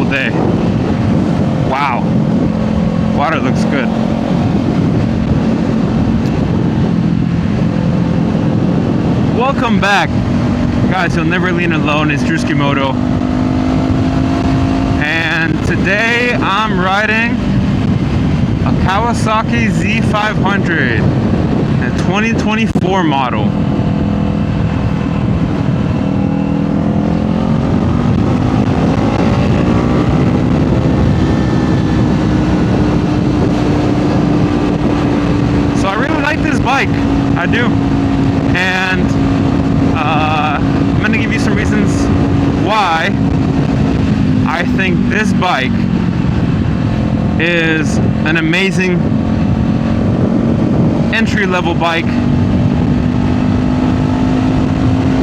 Day. Wow, water looks good. Welcome back, guys. You'll never lean alone. It's Drewski Moto, and today I'm riding a Kawasaki Z500, a 2024 model. Bike, I do, and I'm going to give you some reasons why I think this bike is an amazing entry-level bike,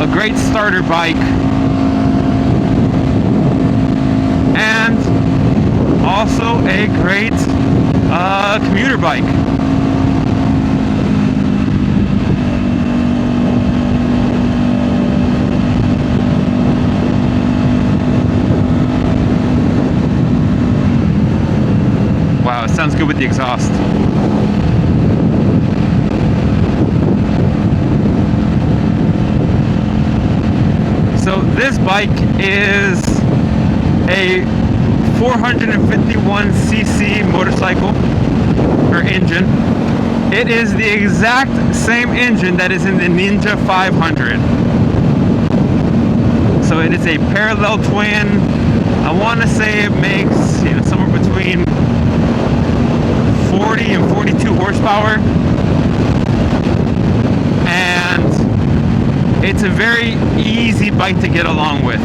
a great starter bike, and also a great commuter bike. Wow, it sounds good with the exhaust. So this bike is a 451cc motorcycle, or engine. It is the exact same engine that is in the Ninja 500. So it is a parallel twin. I want to say it makes, somewhere between 40 and 42 horsepower, and it's a very easy bike to get along with.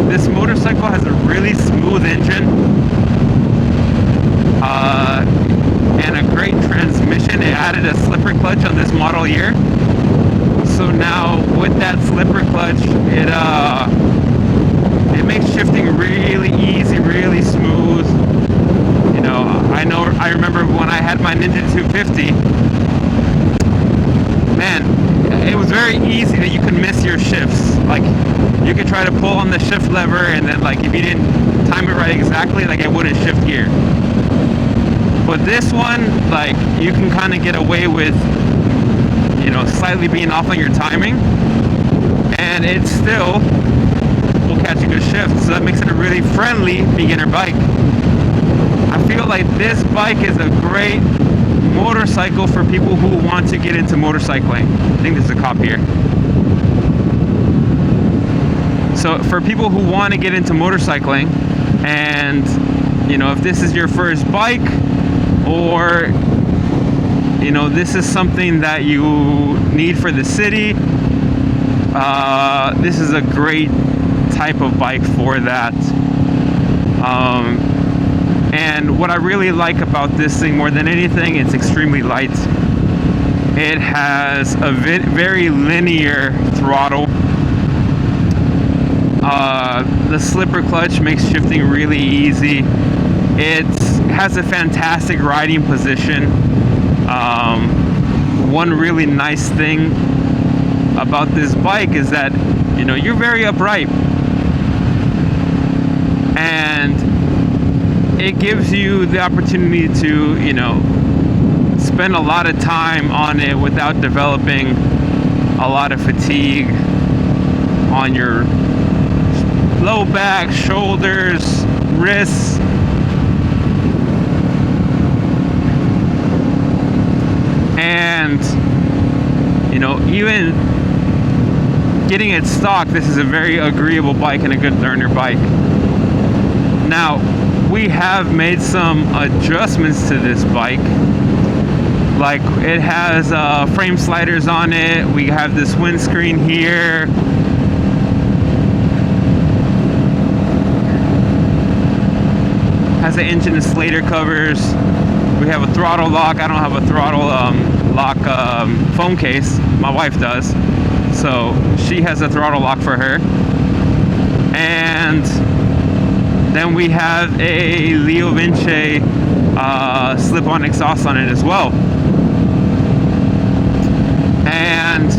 This motorcycle has a really smooth engine and a great transmission. It added a slipper clutch on this model year. So now with that slipper clutch, it makes shifting really easy, really smooth. I remember when I had my Ninja 250, man, it was very easy that you could miss your shifts. Like, you could try to pull on the shift lever, and then like if you didn't time it right exactly, like it wouldn't shift gear. But this one, like, you can kind of get away with slightly being off on your timing, and it still will catch a good shift. So that makes it a really friendly beginner bike. I feel like this bike is a great motorcycle for people who want to get into motorcycling. I think there's a cop here. So for people who want to get into motorcycling, and if this is your first bike, or this is something that you need for the city, this is a great type of bike for that. And what I really like about this thing more than anything, it's extremely light. It has a very linear throttle. The slipper clutch makes shifting really easy. It has a fantastic riding position. One really nice thing about this bike is that, you know, you're very upright, and it gives you the opportunity to, you know, spend a lot of time on it without developing a lot of fatigue on your low back, shoulders, wrists. And, you know, even getting it stock, this is a very agreeable bike and a good learner bike. Now, we have made some adjustments to this bike. Like, it has frame sliders on it. We have this windscreen here. Has the engine installator covers. We have a throttle lock. I don't have a throttle lock phone case. My wife does. So she has a throttle lock for her. And then we have a Leo Vinci slip-on exhaust on it as well. And,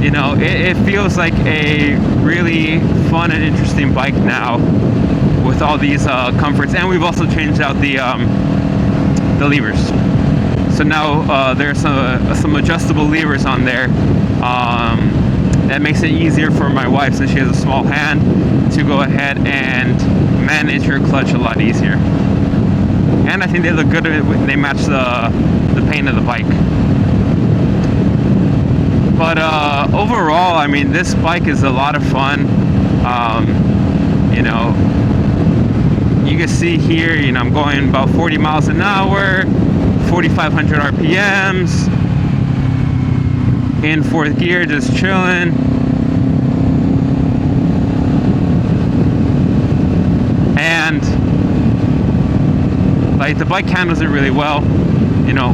you know, it feels like a really fun and interesting bike now with all these comforts. And we've also changed out the levers. So now there's some adjustable levers on there. That makes it easier for my wife, since she has a small hand, to go ahead and manage her clutch a lot easier. And I think they look good. They match the paint of the bike. But overall, I mean, this bike is a lot of fun. You know, you can see here, you know, I'm going about 40 miles an hour, 4,500 RPMs, in fourth gear, just chilling. And like, the bike handles it really well. You know,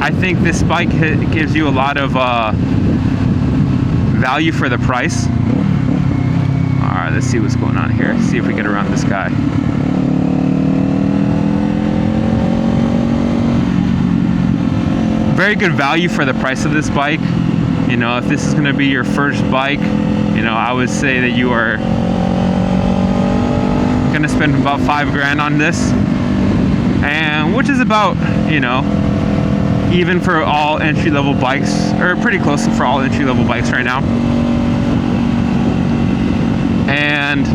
I think this bike gives you a lot of value for the price. All right, let's see what's going on here. See if we get around this guy. Very good value for the price of this bike. You know, if this is going to be your first bike, you know, I would say that you are going to spend about $5,000 on this. And which is about, you know, even for all entry-level bikes, or pretty close for all entry-level bikes right now. And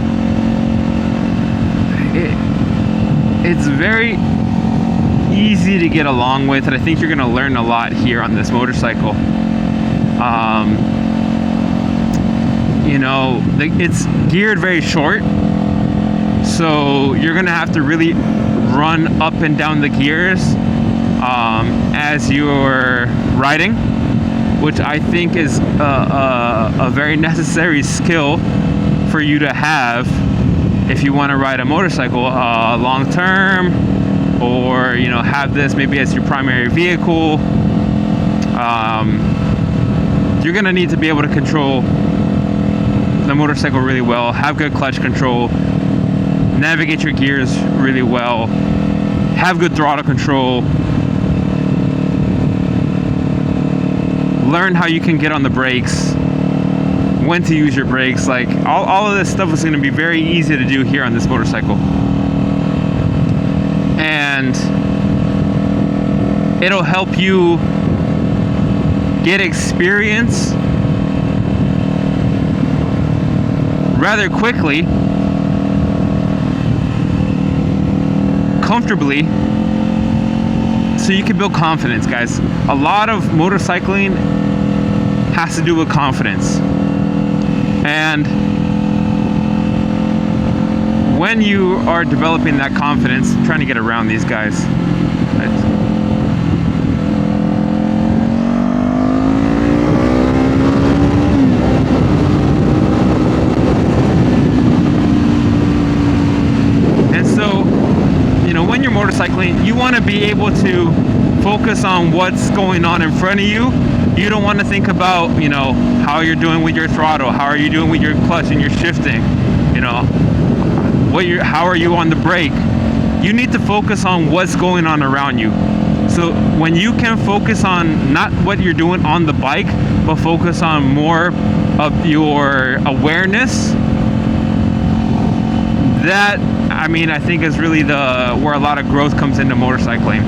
it's very easy to get along with, and I think you're going to learn a lot here on this motorcycle. You know, it's geared very short, so you're going to have to really run up and down the gears as you're riding, which I think is a very necessary skill for you to have if you want to ride a motorcycle long term, or, you know, have this maybe as your primary vehicle. You're going to need to be able to control the motorcycle really well, have good clutch control, navigate your gears really well, have good throttle control, learn how you can get on the brakes, when to use your brakes. Like, all of this stuff is going to be very easy to do here on this motorcycle. And it'll help you get experience rather quickly, comfortably, so you can build confidence, guys. A lot of motorcycling has to do with confidence. And when you are developing that confidence, I'm trying to get around these guys. And so, you know, when you're motorcycling, you want to be able to focus on what's going on in front of you. You don't want to think about, you know, how you're doing with your throttle, how are you doing with your clutch and your shifting, you know, how are you on the brake. You need to focus on what's going on around you. So when you can focus on not what you're doing on the bike, but focus on more of your awareness, that, I mean, I think is really where a lot of growth comes into motorcycling.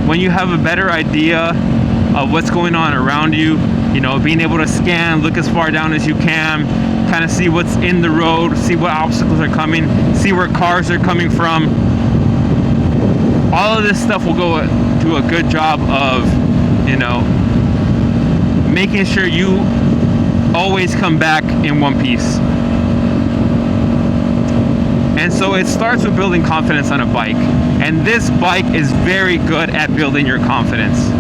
When you have a better idea of what's going on around you, you know, being able to scan, look as far down as you can, kind of see what's in the road, see what obstacles are coming, see where cars are coming from. All of this stuff will go do a good job of, you know, making sure you always come back in one piece. And so it starts with building confidence on a bike. And this bike is very good at building your confidence.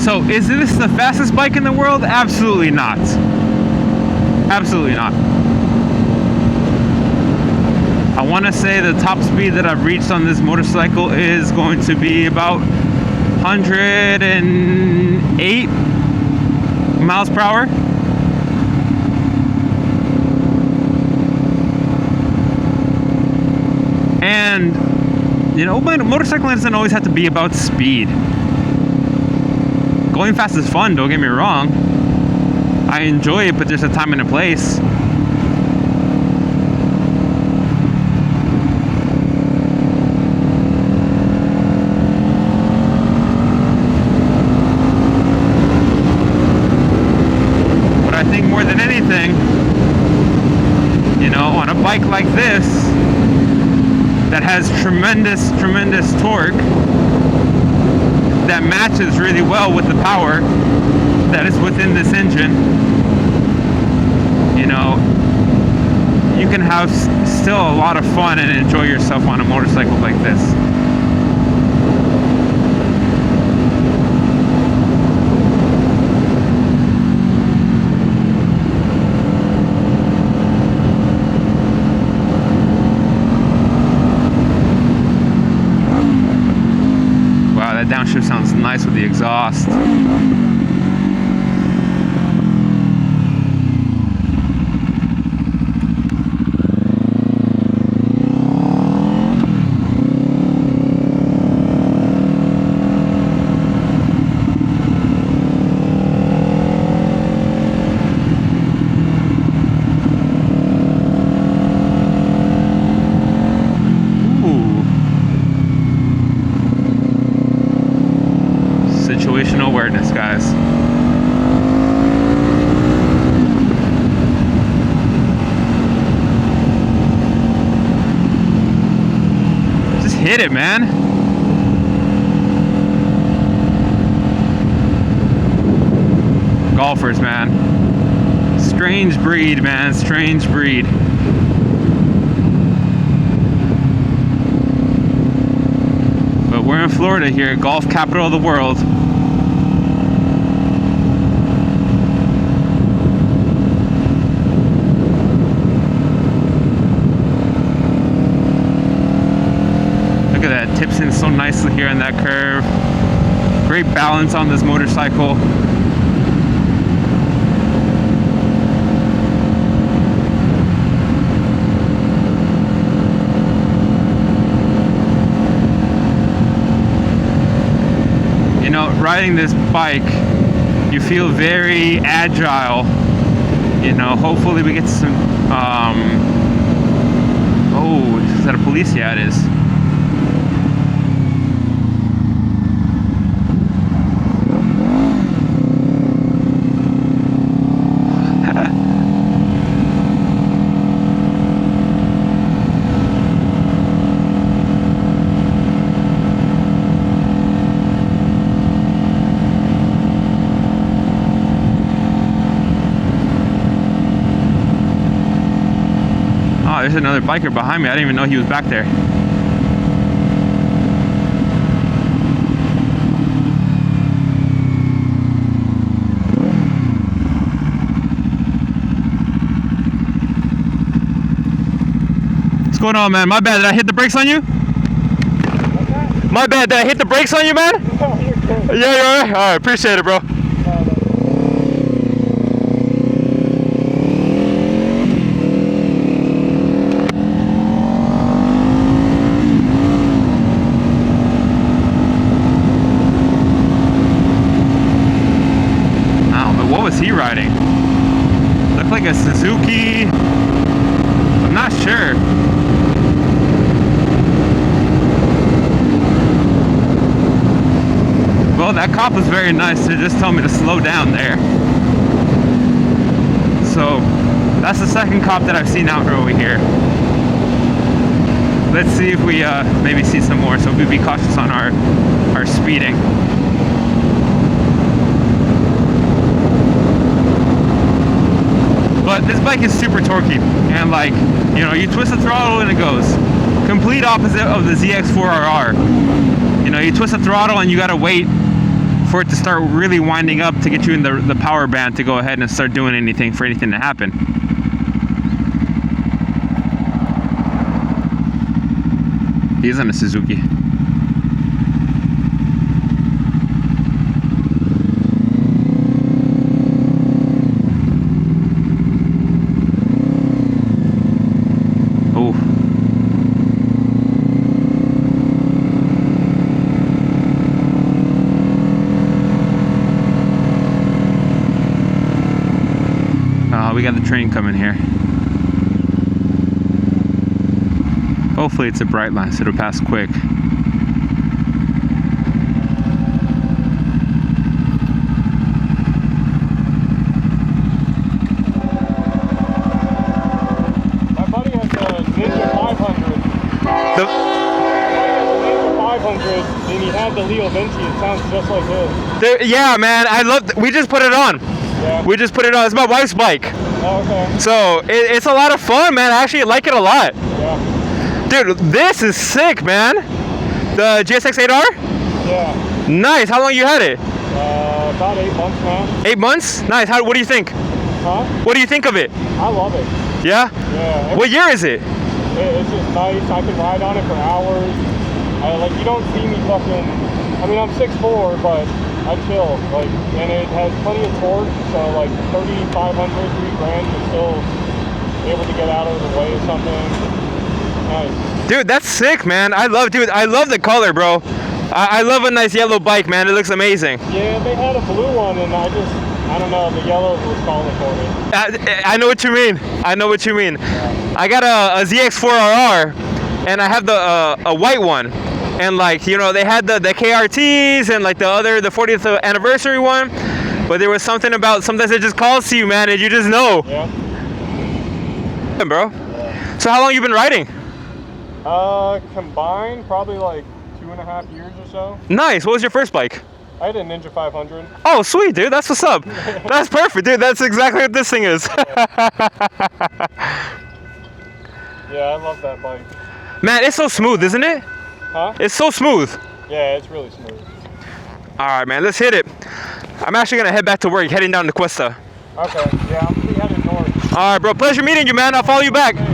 So, is this the fastest bike in the world? Absolutely not. Absolutely not. I want to say the top speed that I've reached on this motorcycle is going to be about 108 miles per hour. And, you know, motorcycling doesn't always have to be about speed. Going fast is fun, don't get me wrong. I enjoy it, but there's a time and a place. But I think more than anything, you know, on a bike like this, that has tremendous torque, that matches really well with the power that is within this engine, you know, you can have still a lot of fun and enjoy yourself on a motorcycle like this. That downshift sounds nice with the exhaust. Situational awareness, guys. Just hit it, man. Golfers, man. Strange breed, man. Strange breed. But we're in Florida here, golf capital of the world. Tips in so nicely here on that curve. Great balance on this motorcycle. You know, riding this bike, you feel very agile. You know, hopefully we get some, oh, is that a police? Yeah, it is. there's another biker behind me. I didn't even know he was back there. What's going on, man? My bad, did I hit the brakes on you? My bad, did I hit the brakes on you, man? No, you're good. Yeah, you're alright? Alright, appreciate it, bro. What was he riding? Looked like a Suzuki. I'm not sure. Well, that cop was very nice to just tell me to slow down there. So that's the second cop that I've seen out over here. Let's see if we maybe see some more, so we'll be cautious on our speeding. But this bike is super torquey, and like, you know, you twist the throttle and it goes. Complete opposite of the ZX4RR. You know, you twist the throttle and you gotta wait for it to start really winding up to get you in the power band to go ahead and start doing anything for anything to happen. He's on a Suzuki. We got the train coming here. Hopefully it's a bright line so it'll pass quick. My buddy has a Ninja 500. The Ninja 500, and he had the Leo Vinci. It sounds just like his. Yeah, man, I love. We just put it on. Yeah. We just put it on. It's my wife's bike. Oh, okay. So it's a lot of fun, man. I actually like it a lot. Yeah. Dude, this is sick, man. The GSX-8R? Yeah. Nice. How long you had it? About 8 months now. 8 months? Nice. What do you think? Huh? What do you think of it? I love it. Yeah? Yeah. What year is it? It's just nice. I can ride on it for hours. You don't see me fucking. I mean, I'm 6'4", but I chill. And it has plenty of torque. So 3,500, $3,000, you're still able to get out of the way or something. Nice. Dude, that's sick, man. I love the color, bro. I love a nice yellow bike, man. It looks amazing. Yeah, they had a blue one, and I don't know, the yellow was calling for me. I know what you mean. I know what you mean. Yeah. I got a ZX4RR, and I have a white one. And they had the KRTs and the 40th anniversary one. But there was something about, sometimes it just calls to you, man, and you just know. Yeah. Bro. Yeah. So how long you been riding? Combined, probably 2.5 years or so. Nice. What was your first bike? I had a Ninja 500. Oh, sweet, dude. That's what's up. That's perfect, dude. That's exactly what this thing is. Yeah, I love that bike. Man, it's so smooth, isn't it? Huh? It's so smooth. Yeah, it's really smooth. All right, man. Let's hit it. I'm actually going to head back to work, heading down to Cuesta. Okay. Yeah, I'm pretty headed north. All right, bro. Pleasure meeting you, man. I'll follow you back. Hey.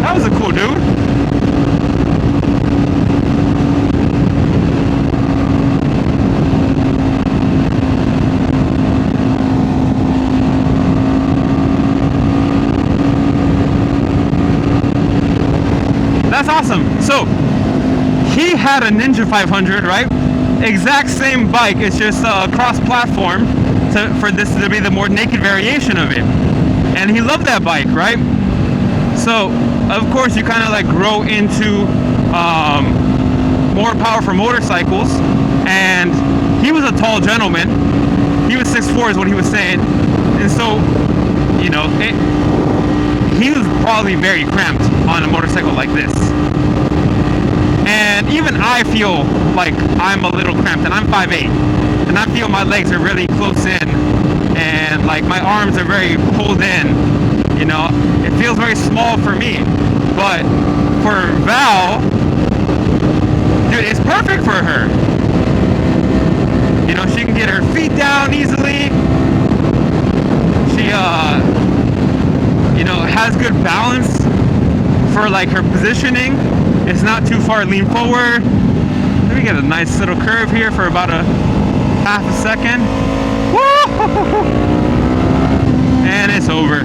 That was a cool dude. That's awesome. So he had a Ninja 500, right? Exact same bike. It's just a cross-platform for this to be the more naked variation of it. And he loved that bike, right? So of course you kind of grow into more power for motorcycles. And he was a tall gentleman. he was 6'4" is what he was saying. And so, you know, he was probably very cramped on a motorcycle like this. And even I feel like I'm a little cramped, and I'm 5'8", and I feel my legs are really close in, and like my arms are very pulled in. You know, it feels very small for me, but for Val, dude, it's perfect for her. You know, she can get her feet down easily. She, you know, has good balance for like her positioning. It's not too far lean forward. Let me get a nice little curve here for about a half a second. Woo! And it's over.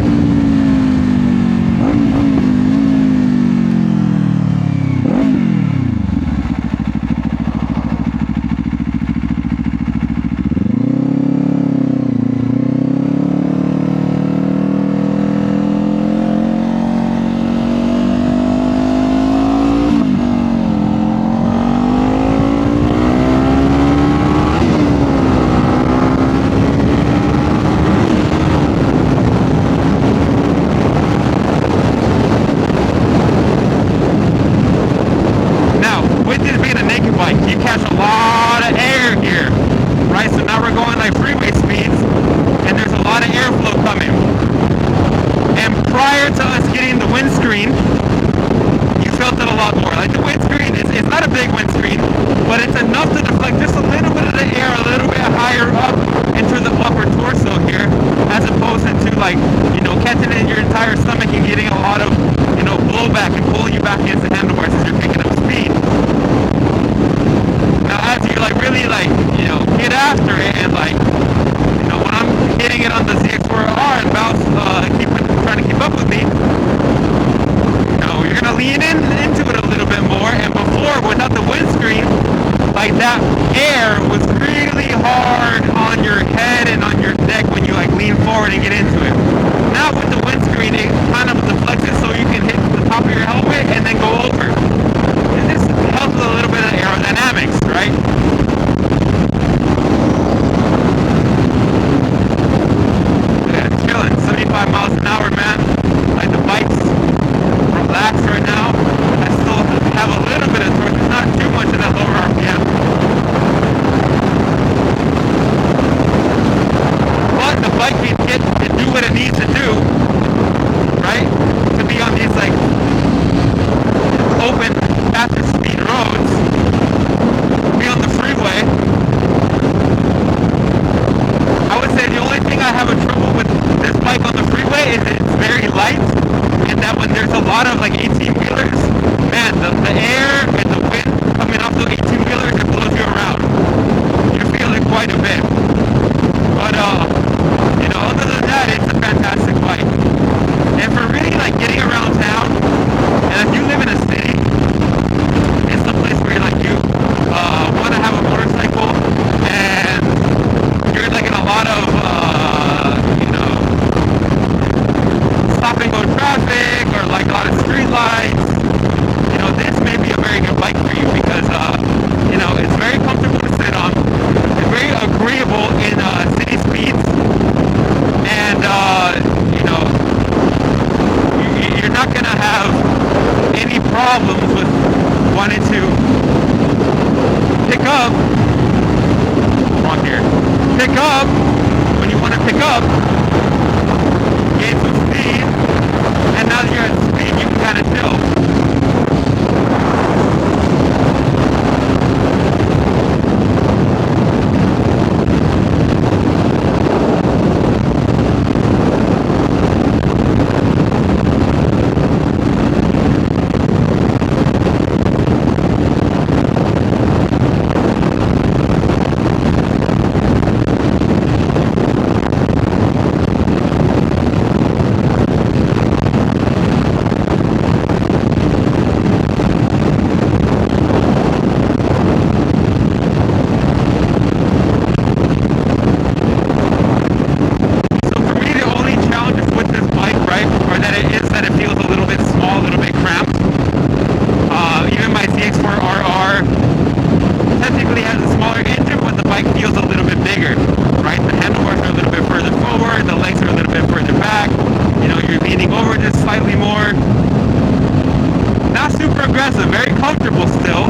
impressive, very comfortable still,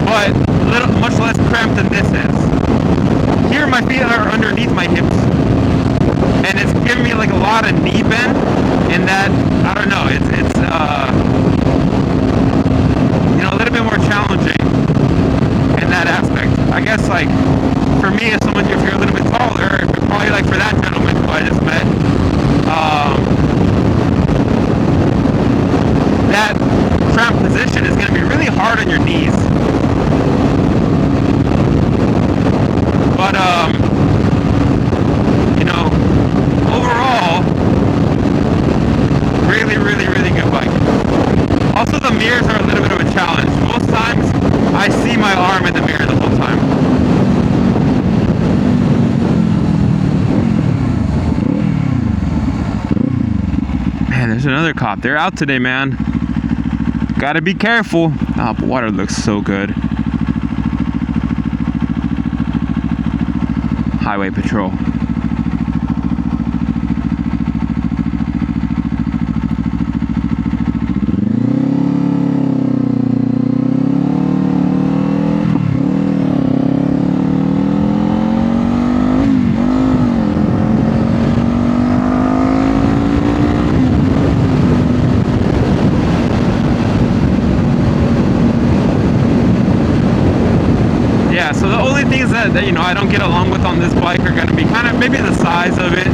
but much less cramped than this is. Here my feet are underneath my hips, and it's giving me like a lot of knee bend, and that, I don't know, it's you know, a little bit more challenging in that aspect. I guess, like, for me, as someone, if you're a little bit taller, probably like for that gentleman who I just met, that cramped position is going to be really hard on your knees. But, you know, overall, really, really, really good bike. Also, the mirrors are a little bit of a challenge. Most times, I see my arm in the mirror the whole time. Man, there's another cop. They're out today, man. Gotta be careful. Oh, but water looks so good. Highway patrol. Yeah, so the only things that, you know, I don't get along with on this bike are going to be kind of maybe the size of it.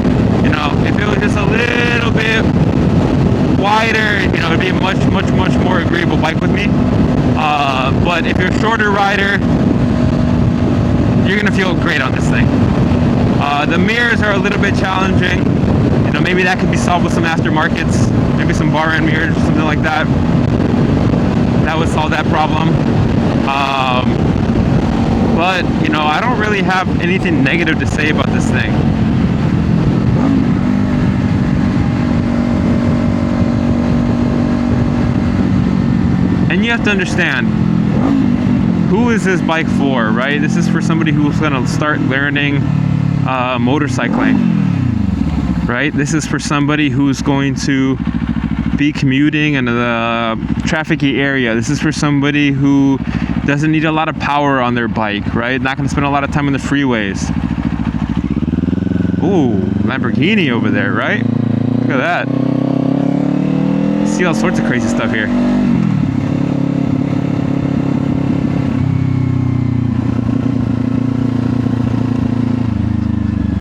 You know, if it was just a little bit wider, you know, it'd be a much more agreeable bike with me. But if you're a shorter rider, you're going to feel great on this thing. The mirrors are a little bit challenging. You know, maybe that could be solved with some aftermarkets, maybe some bar end mirrors or something like that. That would solve that problem. But, you know, I don't really have anything negative to say about this thing. And you have to understand, who is this bike for, right? This is for somebody who's going to start learning motorcycling, right? This is for somebody who's going to be commuting in a trafficy area. This is for somebody who doesn't need a lot of power on their bike, right? Not going to spend a lot of time on the freeways. Ooh, Lamborghini over there, right? Look at that. See all sorts of crazy stuff here.